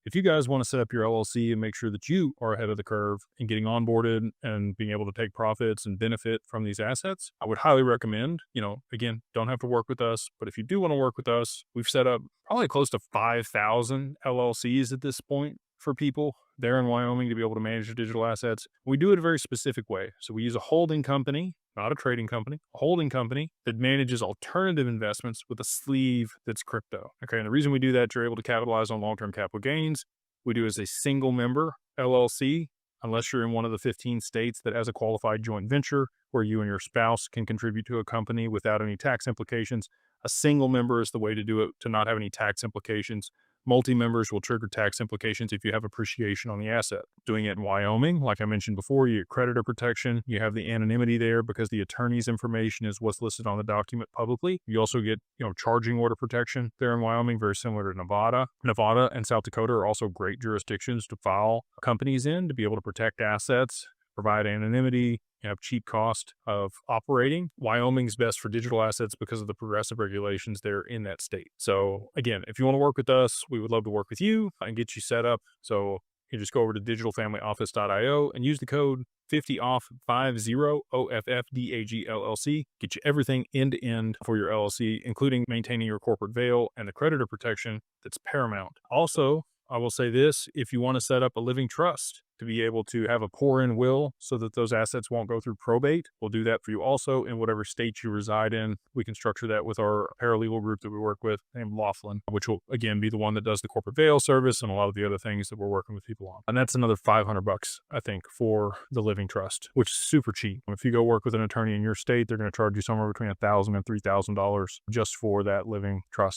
If you guys want to set up your LLC and make sure that you are ahead of the curve in getting onboarded and being able to take profits and benefit from these assets, I would highly recommend, again, don't have to work with us, but if you do want to work with us, we've set up probably close to 5,000 LLCs at this point for people there in Wyoming to be able to manage their digital assets. We do it a very specific way. So we use a holding company, not a trading company, a holding company that manages alternative investments with a sleeve that's crypto. Okay. And the reason we do that, you're able to capitalize on long term capital gains. We do as a single member LLC, unless you're in one of the 15 states that has a qualified joint venture where you and your spouse can contribute to a company without any tax implications. A single member is the way to do it to not have any tax implications. Multi-members will trigger tax implications if you have appreciation on the asset. Doing it in Wyoming, like I mentioned before, you get creditor protection. You have the anonymity there because the attorney's information is what's listed on the document publicly. You also get, charging order protection there in Wyoming, very similar to Nevada. Nevada and South Dakota are also great jurisdictions to file companies in to be able to protect assets, provide anonymity, have cheap cost of operating. Wyoming's best for digital assets because of the progressive regulations there in that state. So again, if you want to work with us, we would love to work with you and get you set up. So you just go over to digitalfamilyoffice.io and use the code 50OFF, 50OFFDAG LLC. Get you everything end to end for your LLC, including maintaining your corporate veil and the creditor protection that's paramount. Also, I will say this, if you want to set up a living trust to be able to have a pour-in will so that those assets won't go through probate, we'll do that for you also in whatever state you reside in. We can structure that with our paralegal group that we work with named Laughlin, which will again be the one that does the corporate veil service and a lot of the other things that we're working with people on. And that's another $500, I think, for the living trust, which is super cheap. If you go work with an attorney in your state, they're going to charge you somewhere between $1,000 and $3,000 just for that living trust.